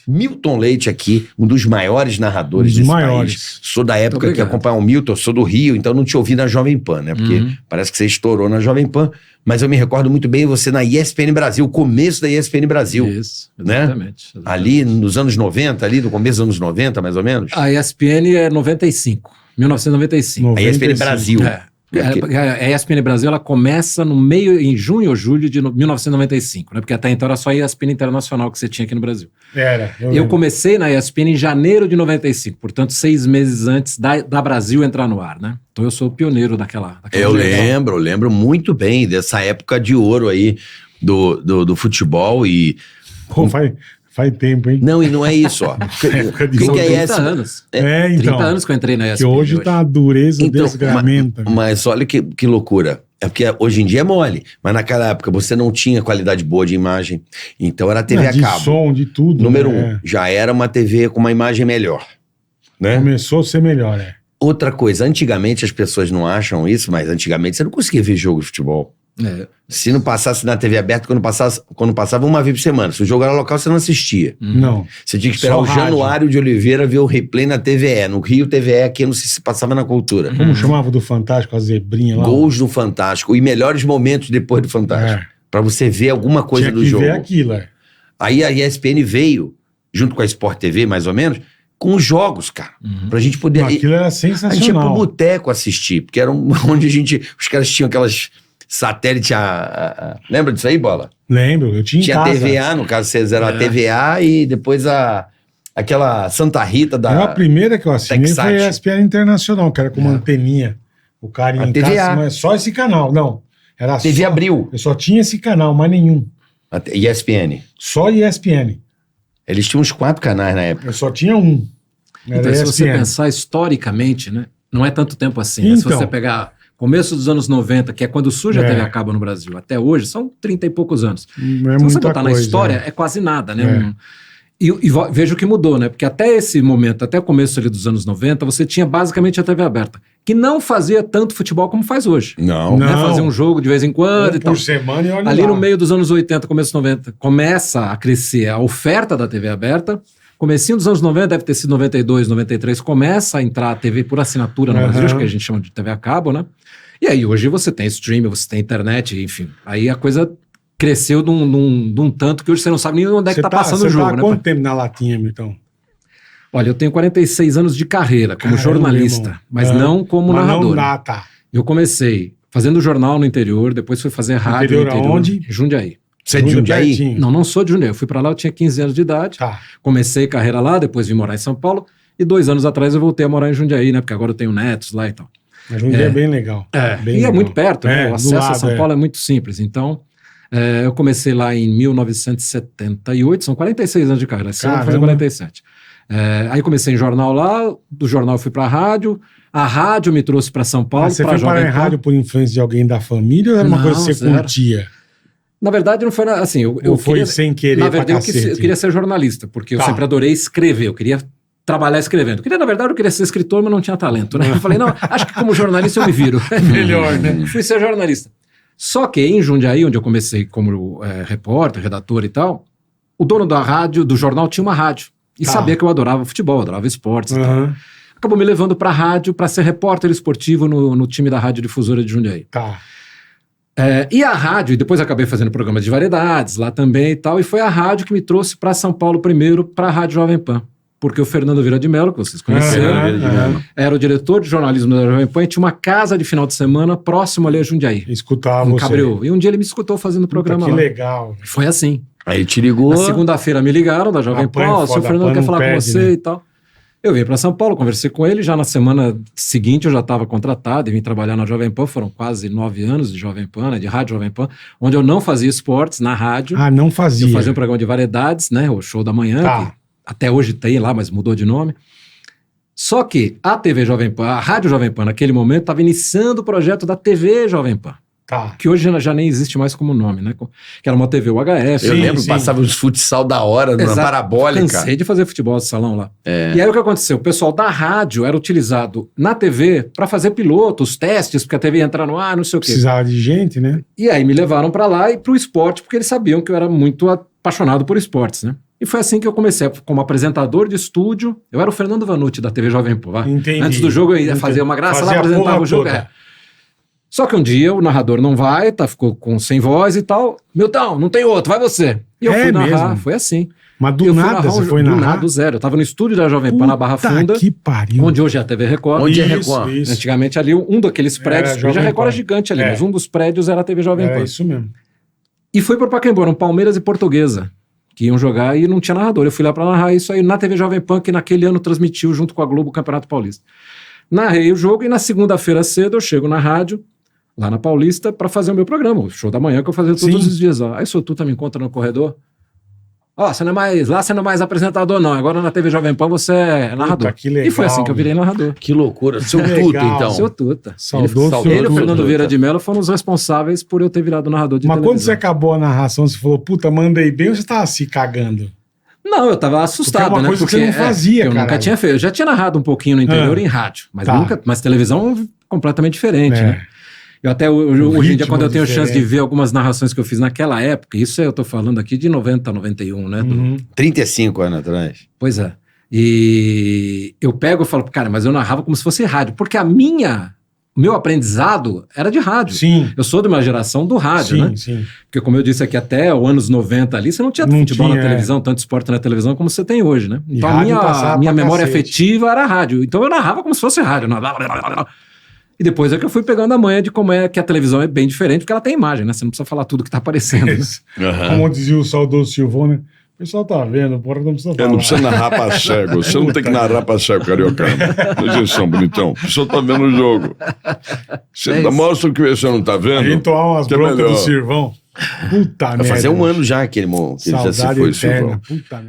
Milton Leite aqui, um dos maiores narradores desse país. Sou da época que acompanhava o Milton, sou do Rio, então não te ouvi na Jovem Pan, né? Porque parece que você estourou na Jovem Pan, mas eu me recordo muito bem você na ESPN Brasil, o começo da ESPN Brasil. Isso, exatamente. Ali nos anos 90, ali no começo dos anos 90, mais ou menos? A ESPN é 1995. A ESPN Brasil. A ESPN Brasil, ela começa em junho ou julho de 1995, né? Porque até então era só a ESPN Internacional que você tinha aqui no Brasil. Eu comecei na ESPN em janeiro de 95, portanto 6 meses antes da Brasil entrar no ar, né? Então eu sou o pioneiro daquela Eu lembro muito bem dessa época de ouro aí do futebol e... Pô, faz tempo, hein? Não, e não é isso, ó. O que é 30 anos. Então. 30 anos que eu entrei na ESPN. Que hoje tá a dureza desgramenta. Mas olha que loucura. É porque hoje em dia é mole. Mas naquela época você não tinha qualidade boa de imagem. Então era TV a cabo. De som, de tudo. Número 1. Já era uma TV com uma imagem melhor. Né? Começou a ser melhor, Outra coisa, antigamente as pessoas não acham isso, mas antigamente você não conseguia ver jogo de futebol. Se não passasse na TV aberta, quando passava uma vez por semana. Se o jogo era local, você não assistia. Não. Você tinha que esperar o Januário de Oliveira ver o replay na TVE. No Rio, TVE aqui, eu não sei se passava na Cultura. Como chamava do Fantástico, a zebrinha lá? Gols do Fantástico e melhores momentos depois do Fantástico. Pra você ver alguma coisa do jogo. Tinha que ver aquilo, Aí a ESPN veio, junto com a Sport TV, mais ou menos, com os jogos, cara. Pra gente poder... Aquilo era sensacional. A gente ia pro boteco assistir, porque era onde os caras tinham aquelas... satélite, lembra disso aí, Bola? Lembro, eu tinha em casa. Tinha TVA, no caso vocês eram a TVA e depois aquela Santa Rita da... A primeira que eu assinei foi a ESPN Internacional, que era com uma anteninha. O cara ia em casa, mas só esse canal, não. Era a TV Abril. Eu só tinha esse canal, mais nenhum. A ESPN. Só ESPN. Eles tinham uns 4 canais na época. Eu só tinha um. Então, se você pensar historicamente, né? Não é tanto tempo assim. Então, né? Se você pegar... Começo dos anos 90, que é quando surge a TV a cabo no Brasil, até hoje, são 30 e poucos anos. Se você botar na história, é quase nada, né? E veja o que mudou, né? Porque até esse momento, até o começo ali dos anos 90, você tinha basicamente a TV aberta, que não fazia tanto futebol como faz hoje. Não. Né? Fazia um jogo de vez em quando e tal. Por semana e olha ali lá. no meio dos anos 80, começo dos 90, começa a crescer a oferta da TV aberta. Comecinho dos anos 90, deve ter sido 92, 93, começa a entrar a TV por assinatura no Brasil, acho que a gente chama de TV a cabo, né? E aí hoje você tem streaming, você tem internet, enfim. Aí a coisa cresceu de um tanto que hoje você não sabe nem onde é que tá passando o jogo. Você tá há quanto tempo na latinha, então? Olha, eu tenho 46 anos de carreira como jornalista, mas não como narrador. Não, tá. Eu comecei fazendo jornal no interior, depois fui fazer rádio no interior. Aonde? Jundiaí. Você é de Jundiaí? Não sou de Jundiaí. Eu fui pra lá, eu tinha 15 anos de idade. Tá. Comecei carreira lá, depois vim morar em São Paulo. E 2 anos atrás eu voltei a morar em Jundiaí, né? Porque agora eu tenho netos lá e tal. Mas Jundiaí é bem legal. Bem legal. É muito perto, né? O acesso a São Paulo é muito simples. Então, eu comecei lá em 1978, são 46 anos de carreira. Esse ano eu vou fazer 47. Aí comecei em jornal lá, do jornal eu fui pra rádio. A rádio me trouxe pra São Paulo. Você foi parar em rádio por influência de alguém da família ou era uma coisa que você curtia? Na verdade, não foi assim. Eu foi sem querer. Na verdade, eu queria ser jornalista, porque eu sempre adorei escrever. Eu queria trabalhar escrevendo. Na verdade, eu queria ser escritor, mas não tinha talento, né? Eu falei, não, acho que como jornalista eu me viro. É melhor, né? Fui ser jornalista. Só que em Jundiaí, onde eu comecei como repórter, redator e tal, o dono da rádio, do jornal, tinha uma rádio. E sabia que eu adorava futebol, adorava esportes e tal. Acabou me levando pra rádio para ser repórter esportivo no time da Rádio Difusora de Jundiaí. E a rádio, e depois acabei fazendo programas de variedades lá também e tal, e foi a rádio que me trouxe para São Paulo primeiro, para a Rádio Jovem Pan. Porque o Fernando Vieira de Mello, que vocês conheceram, era o diretor de jornalismo da Jovem Pan e tinha uma casa de final de semana próximo ali a Jundiaí. Escutava você. Cabreú. E um dia ele me escutou fazendo o programa lá. Que legal. Foi assim. Aí ele te ligou. Na segunda-feira me ligaram da Jovem Pan, o seu Fernando quer falar com você e tal. Eu vim para São Paulo, conversei com ele, já na semana seguinte eu já estava contratado e vim trabalhar na Jovem Pan, foram quase 9 anos de Jovem Pan, né, de Rádio Jovem Pan, onde eu não fazia esportes na rádio. Não fazia. Eu fazia um programa de variedades, né, o Show da Manhã, que até hoje tem lá, mas mudou de nome. Só que a TV Jovem Pan, a Rádio Jovem Pan naquele momento estava iniciando o projeto da TV Jovem Pan. Que hoje já nem existe mais como nome, né? Que era uma TV UHF. Eu lembro, passava os futsal da hora, na parabólica. Cansei de fazer futebol de salão lá. E aí o que aconteceu? O pessoal da rádio era utilizado na TV para fazer pilotos, testes, porque a TV ia entrar no ar, não sei o quê. Precisava de gente, né? E aí me levaram para lá e pro esporte, porque eles sabiam que eu era muito apaixonado por esportes, né? E foi assim que eu comecei, como apresentador de estúdio. Eu era o Fernando Vanucci da TV Jovem Pan. Antes do jogo eu ia fazer uma graça lá, apresentava o jogo. Só que um dia o narrador não vai, ficou sem voz e tal. Milton, não tem outro, vai você. E eu fui narrar, foi assim. Mas do nada você foi narrar? Do nada, do zero. Eu tava no estúdio da Jovem Pan na Barra Funda. Que pariu. Onde hoje é a TV Record. Onde é Record? Isso. Antigamente ali, um daqueles prédios, hoje a Record é gigante ali, mas um dos prédios era a TV Jovem Pan. É isso mesmo. E foi pro Pacaembu, eram Palmeiras e Portuguesa, que iam jogar e não tinha narrador. Eu fui lá pra narrar isso aí na TV Jovem Pan, que naquele ano transmitiu junto com a Globo o Campeonato Paulista. Narrei o jogo e na segunda-feira cedo eu chego na rádio, lá na Paulista, pra fazer o meu programa, o show da manhã que eu fazia todos os dias. Ó. Aí Sotuta me encontra no corredor. Você não é mais apresentador, não. Agora na TV Jovem Pan você é narrador. Que legal, e foi assim que eu virei narrador. Que loucura. Seu Tuta, então. Seu Tuta. Ele e o Fernando Vieira de Mello foram os responsáveis por eu ter virado narrador de televisão. Mas quando você acabou a narração, você falou, puta, mandei bem, ou você tava se cagando? Não, eu tava assustado, porque é uma coisa que você não fazia, eu nunca tinha feito. Eu já tinha narrado um pouquinho no interior em rádio, mas televisão completamente diferente, né? Eu até hoje em dia, quando eu tenho chance de ver algumas narrações que eu fiz naquela época, isso eu tô falando aqui de 90, 91, né? 35 anos atrás. Pois é. E eu pego e falo, cara, mas eu narrava como se fosse rádio, porque o meu aprendizado era de rádio. Sim. Eu sou de uma geração do rádio, né? Sim. Porque como eu disse aqui, até os anos 90 ali, você não tinha futebol na televisão, tanto esporte na televisão como você tem hoje, né? Então a minha memória afetiva era rádio. Então eu narrava como se fosse rádio. E depois é que eu fui pegando a manha de como é que a televisão é bem diferente, porque ela tem imagem, né? Você não precisa falar tudo que tá aparecendo. Né? Como dizia o saudoso Silvão, né? O pessoal tá vendo, porra, não precisa falar. Não precisa narrar pra cego. Você não tem que narrar pra cego, Cariocano. Presta atenção, bonitão. O pessoal tá vendo o jogo. Você mostra o que você não tá vendo. A gente tomar umas broncas do Silvão. Puta merda. Vai fazer um ano já que ele já se foi, Silvão. Puta merda.